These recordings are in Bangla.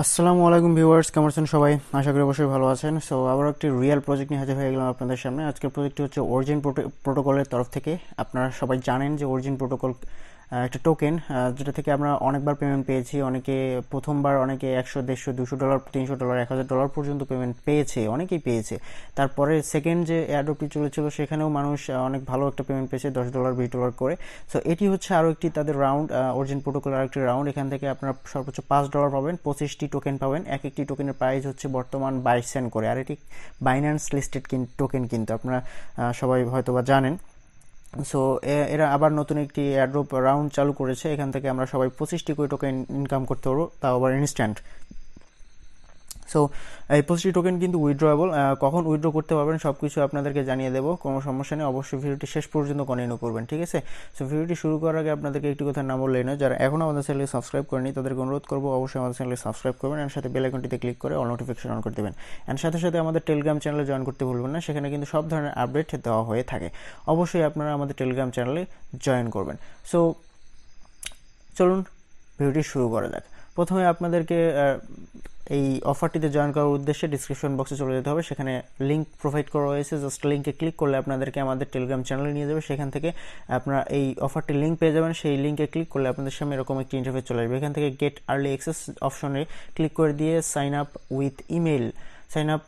আসসালামু আলাইকুম ভিউয়ার্স, কেমন আছেন সবাই? আশা করি অবশ্যই ভালো আছেন। সো আবার একটি রিয়েল প্রজেক্ট নিয়ে হাজির হয়ে গেলাম আপনাদের সামনে। আজকের প্রজেক্টটি হচ্ছে অরিজিন প্রোটোকলের তরফ থেকে। আপনারা সবাই জানেন যে অরিজিন প্রোটোকল একটা টোকেন, যেটা থেকে আমরা অনেকবার পেমেন্ট পেয়েছি। অনেকে প্রথমবার অনেকে 100, 150, $200, $300, $1000 পর্যন্ত পেমেন্ট পেয়েছে, অনেকেই পেয়েছে। তারপরে সেকেন্ড যে এয়ারড্রপটি চলেছিল সেখানেও মানুষ অনেক ভালো একটা পেমেন্ট পেয়েছে, $10, $20 করে। সো এটি হচ্ছে আরও একটি তাদের রাউন্ড, অরিজিন প্রোটোকলের আরেকটি রাউন্ড। এখান থেকে আপনারা সর্বোচ্চ $5 পাবেন, 25টি টোকেন পাবেন। এক একটি টোকেনের প্রাইস হচ্ছে বর্তমান 22 সেন্ট করে। আর এটি বাইন্যান্স লিস্টেড টোকেন, কিন্তু আপনারা সবাই হয়তো বা জানেন। সো এরা আবার নতুন একটি এয়ারড্রপ রাউন্ড চালু করেছে। এখান থেকে আমরা সবাই 25টি করে টোকেন ইনকাম করতে পারবো, তাও আবার ইনস্ট্যান্ট। সো এই 25টি টোকেন কিন্তু উইথড্রয়েবল। কখন উইথড্র করতে পারবেন সব কিছু আপনাদেরকে জানিয়ে দেবো, কোনো সমস্যা নেই। অবশ্যই ভিডিওটি শেষ পর্যন্ত কন্টিনিউ করবেন, ঠিক আছে? সো ভিডিওটি শুরু করার আগে আপনাদেরকে একটি কথা না বললেই নয়, যারা এখনও আমাদের চ্যানেলে সাবস্ক্রাইব করেনি তাদেরকে অনুরোধ করবো অবশ্যই আমাদের চ্যানেলে সাবস্ক্রাইব করবেন, এর সাথে বেল আইকনটিতে ক্লিক করে অল নোটিফিকেশন অন করে দেবেন। এর সাথে সাথে আমাদের টেলিগ্রাম চ্যানেলে জয়েন করতে ভুলবেন না, সেখানে কিন্তু সব ধরনের আপডেট দেওয়া হয়ে থাকে। অবশ্যই আপনারা আমাদের টেলিগ্রাম চ্যানেলে জয়েন করবেন। সো চলুন ভিডিওটি শুরু করা যাক। প্রথমে আপনাদেরকে এই অফারটিতে জয়েন করার উদ্দেশ্যে ডিসক্রিপশন বক্সে চলে যেতে হবে। সেখানে লিঙ্ক প্রোভাইড করা হয়েছে, জাস্ট লিঙ্কে ক্লিক করলে আপনাদেরকে আমাদের টেলিগ্রাম চ্যানেলে নিয়ে যাবে। সেখান থেকে আপনারা এই অফারটির লিঙ্ক পেয়ে যাবেন। সেই লিঙ্কে ক্লিক করলে আপনাদের সামনে এরকম একটি ইন্টারফেস চলে আসবে। এখান থেকে গেট আর্লি অ্যাক্সেস অপশনে ক্লিক করে দিয়ে sign up with email, sign up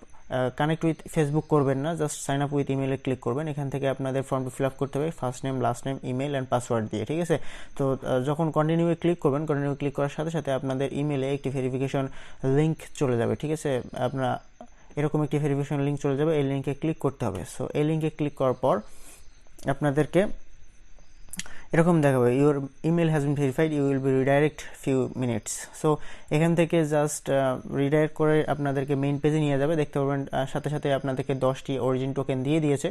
connect with Facebook করবেন না, জাস্ট সাইন আপ উইথ ইমেলে ক্লিক করবেন। এখান থেকে আপনাদের ফর্মটি ফিল আপ করতে হবে first name, last name, email and password দিয়ে, ঠিক আছে? তো যখন কন্টিনিউ ক্লিক করবেন, কন্টিনিউ ক্লিক করার সাথে সাথে আপনাদের ইমেলে একটি ভেরিফিকেশন লিঙ্ক চলে যাবে, ঠিক আছে? আপনারা এরকম একটি ভেরিফিকেশন লিঙ্ক চলে যাবে, এই লিঙ্কে ক্লিক করতে হবে। সো এই লিঙ্কে ক্লিক করার পর আপনাদেরকে এরকম দেখাবে, your email has been verified, you will be redirect few minutes. So এখান থেকে জাস্ট রিডাইরেক্ট করে আপনাদেরকে মেইন পেজে নিয়ে যাবে। দেখতে পারবেন সাথে সাথে আপনাদেরকে 10টি অরিজিন টোকেন দিয়ে দিয়েছে।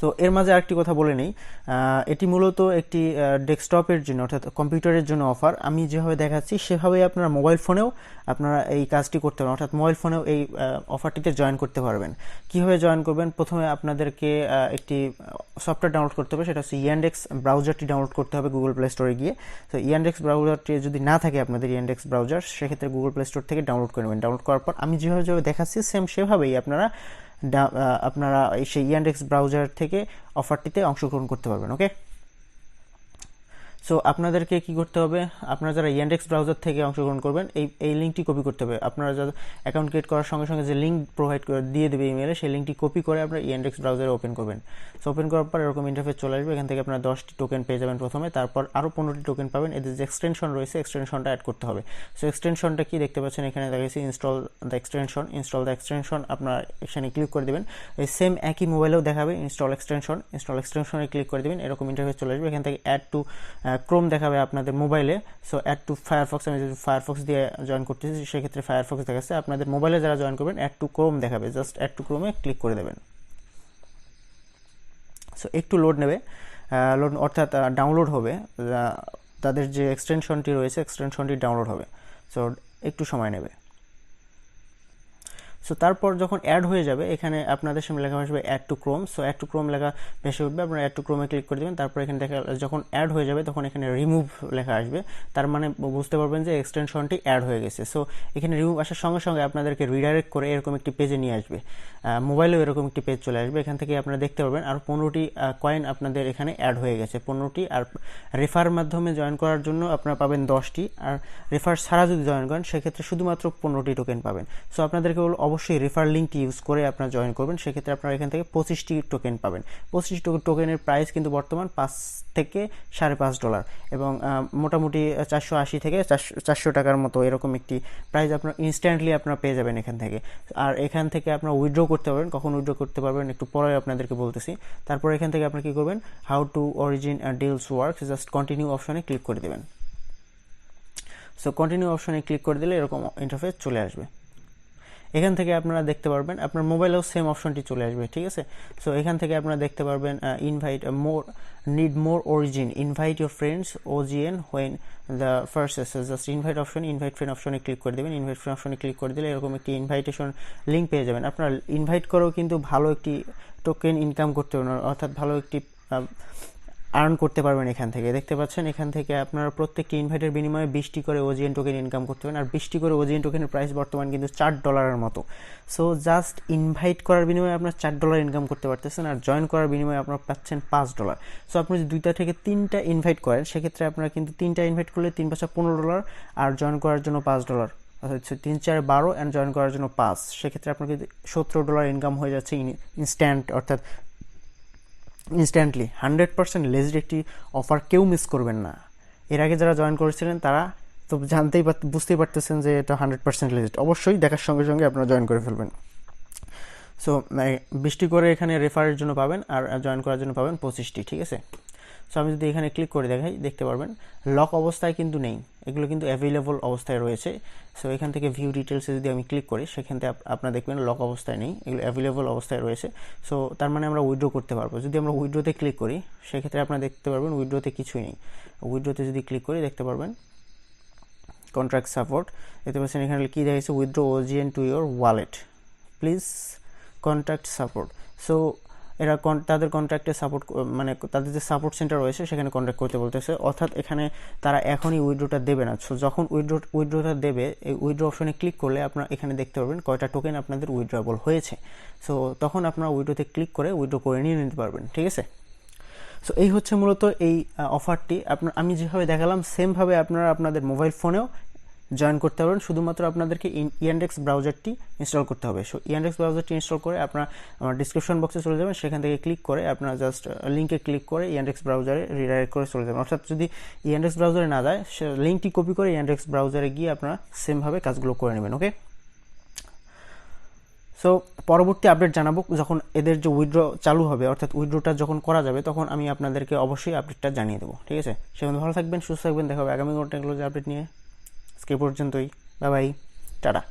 তো এর মাঝে আরেকটি কথা বলে নেই, এটি মূলত একটি ডেস্কটপের জন্য, অর্থাৎ কম্পিউটারের জন্য অফার। আমি যেভাবে দেখাচ্ছি সেভাবেই আপনারা মোবাইল ফোনেও আপনারা এই কাজটি করতে পারেন, অর্থাৎ মোবাইল ফোনেও এই অফারটিতে জয়েন করতে পারবেন। কীভাবে জয়েন করবেন? প্রথমে আপনাদেরকে একটি সফটওয়্যার ডাউনলোড করতে হবে, সেটা হচ্ছে ইয়ান্ডেক্স ব্রাউজারটি ডাউনলোড করতে হবে গুগল প্লে স্টোরে গিয়ে। তো ইয়ান্ডেক্স ব্রাউজারটি যদি না থাকে আপনাদের ইয়ান্ডেক্স ব্রাউজার, সেক্ষেত্রে গুগল প্লে স্টোর থেকে ডাউনলোড করে নেবেন। ডাউনলোড করার পর আমি যেভাবে দেখাচ্ছি সেম সেভাবেই আপনারা সেই ইয়ান্ডেক্স ব্রাউজার থেকে অফারটিতে অংশগ্রহণ করতে পারবেন, ওকে? সো আপনাদেরকে কি করতে হবে, আপনারা যারা ইয়ান্ডেক্স ব্রাউজার থেকে অংশগ্রহণ করবেন এই লিঙ্কটি কপি করতে হবে। আপনারা যারা অ্যাকাউন্ট ক্রিয়েট করার সঙ্গে সঙ্গে যে লিঙ্ক প্রোভাইড করে দিয়ে দেবে ইমেলে, সেই লিঙ্কটি কপি করে আপনারা ইয়ান্ডেক্স ব্রাউজারে ওপেন করবেন। সো ওপেন করার পর এরকম ইন্টারফেস চলে আসবে। এখান থেকে আপনারা 10টি টোকেন পেয়ে যাবেন প্রথমে, তারপর আরও 15টি টোকেন পাবেন। এদের যে এক্সটেনশন রয়েছে, এক্সটেনশনটা অ্যাড করতে হবে। সো এক্সটেনশনটা কি দেখতে পাচ্ছেন এখানে দেখাচ্ছি, ইনস্টল দ্য এক্সটেনশন। আপনারা এখানে ক্লিক করে দেবেন। এই সেম একই মোবাইলেও দেখাবে ইনস্টল এক্সটেনশনে ক্লিক করে দেবেন। এরকম ইন্টারফেস চলে আসবে। এখান থেকে অ্যাড টু ক্রোম দেখাবে আপনাদের মোবাইলে। সো অ্যাড টু ফায়ারফক্স, আমি যদি ফায়ারফক্স দিয়ে জয়েন করতেছি সেক্ষেত্রে ফায়ারফক্স দেখাচ্ছে। আপনাদের মোবাইলে যারা জয়েন করবেন অ্যাড টু ক্রোম দেখাবে, জাস্ট অ্যাড টু ক্রোমে ক্লিক করে দেবেন। সো একটু লোড নেবে, অর্থাৎ ডাউনলোড হবে, তাদের যে এক্সটেনশনটি রয়েছে এক্সটেনশনটি ডাউনলোড হবে। সো একটু সময় নেবে। সো তারপর যখন অ্যাড হয়ে যাবে, এখানে আপনাদের সামনে লেখা আসবে add to Chrome. So add to Chrome লেখা ভেসে উঠবে, আপনারা অ্যাড টু ক্রোমে ক্লিক করে দেবেন। তারপর এখানে যখন অ্যাড হয়ে যাবে তখন এখানে রিমুভ লেখা আসবে, তার মানে বুঝতে পারবেন যে এক্সটেনশনটি অ্যাড হয়ে গেছে। সো এখানে রিমুভ আসার সঙ্গে সঙ্গে আপনাদেরকে রিডাইরেক্ট করে এরকম একটি পেজে নিয়ে আসবে, মোবাইলেও এরকম একটি পেজ চলে আসবে। এখান থেকে আপনারা দেখতে পারবেন আর 15টি কয়েন আপনাদের এখানে অ্যাড হয়ে গেছে, 15টি। আর রেফার মাধ্যমে জয়েন করার জন্য আপনারা পাবেন 10টি, আর রেফার ছাড়া যদি জয়েন করেন সেক্ষেত্রে শুধুমাত্র 15টি টোকেন পাবেন। সো আপনাদেরকে অবশ্যই রেফার লিঙ্কটি ইউজ করে আপনারা জয়েন করবেন, সেক্ষেত্রে আপনারা এখান থেকে 25টি টোকেন পাবেন। 25টি টোকেনের প্রাইস কিন্তু বর্তমান $5 থেকে $5.5, এবং মোটামুটি 480 থেকে 400 টাকার মতো এরকম একটি প্রাইস আপনার ইনস্ট্যান্টলি আপনারা পেয়ে যাবেন এখান থেকে। আর এখান থেকে আপনারা উইথড্র করতে পারবেন। কখন উইথড্র করতে পারবেন একটু পরে আপনাদেরকে বলতেছি। তারপর এখান থেকে আপনারা কী করবেন, how to origin deals work, just continue অপশনে ক্লিক করে দেবেন। সো কন্টিনিউ অপশনে ক্লিক করে দিলে এরকম ইন্টারফেস চলে আসবে। এখান থেকে আপনারা দেখতে পারবেন আপনার মোবাইলেও সেম অপশনটি চলে আসবে, ঠিক আছে? সো এখান থেকে আপনারা দেখতে পারবেন invite need more origin, invite your friends OGN when the first essays, just invite friend অপশনে ক্লিক করে দেবেন। ইনভাইট ফ্রেন্ড অপশনে ক্লিক করে দিলে এরকম একটি ইনভাইটেশন লিঙ্ক পেয়ে যাবেন। আপনারা ইনভাইট করেও কিন্তু ভালো একটি টোকেন ইনকাম করতে পারবেন, অর্থাৎ ভালো একটি আর্ন করতে পারবেন এখান থেকে। দেখতে পাচ্ছেন এখান থেকে আপনারা প্রত্যেকটি ইনভাইটের বিনিময়ে 20টি করে ওজিএন টোকেন ইনকাম করতে পারেন। আর 20টি করে ওজিএন টোকেনের প্রাইস বর্তমান কিন্তু $4 মতো। সো জাস্ট ইনভাইট করার বিনিময়ে আপনার $4 ইনকাম করতে পারতেছেন, আর জয়েন করার বিনিময়ে আপনারা পাচ্ছেন $5। সো আপনি যদি 2টা থেকে 3টা ইনভাইট করেন, সেক্ষেত্রে আপনারা কিন্তু 3টা ইনভাইট করলে 3 × 5 = $15, আর জয়েন করার জন্য $5, হচ্ছে 3 × 4 = 12, অ্যান্ড জয়েন করার জন্য 5। সেক্ষেত্রে আপনার কিন্তু $17 ইনকাম হয়ে যাচ্ছে ইনস্ট্যান্ট, অর্থাৎ ইনস্ট্যান্টলি। 100% লেজিট একটি অফার, কেউ মিস করবেন না। এর আগে যারা জয়েন করেছিলেন তারা তো বুঝতেই পারতেছেন যে এটা 100% লেজিট। অবশ্যই দেখার সঙ্গে সঙ্গে আপনারা জয়েন করে ফেলবেন। সো 20টি করে এখানে রেফারের জন্য পাবেন, আর জয়েন করার জন্য পাবেন 25টি, ঠিক আছে। সো আমি যদি এখানে ক্লিক করে দেখাই, দেখতে পারবেন লক অবস্থায় কিন্তু নেই, এগুলো কিন্তু অ্যাভেলেবল অবস্থায় রয়েছে। সো এখান থেকে ভিউ ডিটেলসে যদি আমি ক্লিক করি, সেখান থেকে আপনারা দেখবেন লক অবস্থায় নেই, এগুলো অ্যাভেলেবল অবস্থায় রয়েছে। সো তার মানে আমরা উইথড্র করতে পারবো। যদি আমরা উইথড্রোতে ক্লিক করি, সেক্ষেত্রে আপনারা দেখতে পারবেন উইথড্রোতে কিছুই নেই। উইথড্রোতে যদি ক্লিক করি, দেখতে পারবেন কন্ট্রাক্ট সাপোর্ট, দেখতে পাচ্ছেন এখানে কী দেখাচ্ছে, withdraw OGN to your wallet, please contact support. So এরা তাদের কন্ট্রাক্টে সাপোর্ট, মানে তাদের যে সাপোর্ট সেন্টার রয়েছে সেখানে কন্ট্যাক্ট করতে বলতেছে, অর্থাৎ এখানে তারা এখনই উইথড্রোটা দেবে না। সো যখন উইথড্রোটা দেবে, এই উইথড্র অপশনে ক্লিক করলে আপনারা এখানে দেখতে পারবেন কয়টা টোকেন আপনাদের উইথড্রবল হয়েছে। সো তখন আপনারা উইথড্রোতে ক্লিক করে উইথড্র করে নিয়ে নিতে পারবেন, ঠিক আছে। সো এই হচ্ছে মূলত এই অফারটি। আমি যেভাবে দেখালাম সেমভাবে আপনারা আপনাদের মোবাইল ফোনেও জয়েন করতে পারবেন। শুধুমাত্র আপনাদেরকে ইয়ান্ডেক্স ব্রাউজারটি ইনস্টল করতে হবে। সো ইয়ান্ডেক্স ব্রাউজারটি ইনস্টল করে আপনারা আমার ডিসক্রিপশন বক্সে চলে যাবেন, সেখান থেকে ক্লিক করে আপনারা জাস্ট লিঙ্কে ক্লিক করে ইয়ান্ডেক্স ব্রাউজারে রিডাইরেক্ট করে চলে যাবেন। অর্থাৎ যদি ইয়ান্ডেক্স ব্রাউজারে না যায়, সে লিঙ্কটি কপি করে ইয়ান্ডেক্স ব্রাউজারে গিয়ে আপনারা সেমভাবে কাজগুলো করে নেবেন, ওকে। সো পরবর্তী আপডেট জানাবো যখন এদের যে উইথড্র চালু হবে, অর্থাৎ উইথড্রটা যখন করা যাবে, তখন আমি আপনাদেরকে অবশ্যই আপডেটটা জানিয়ে দেবো, ঠিক আছে। সেখানে ভালো থাকবেন, সুস্থ থাকবেন, দেখা হবে আগামী কোনো টেকনোলজি আপডেট নিয়ে। আজকে পর্যন্তই, বাই বাই, টাটা।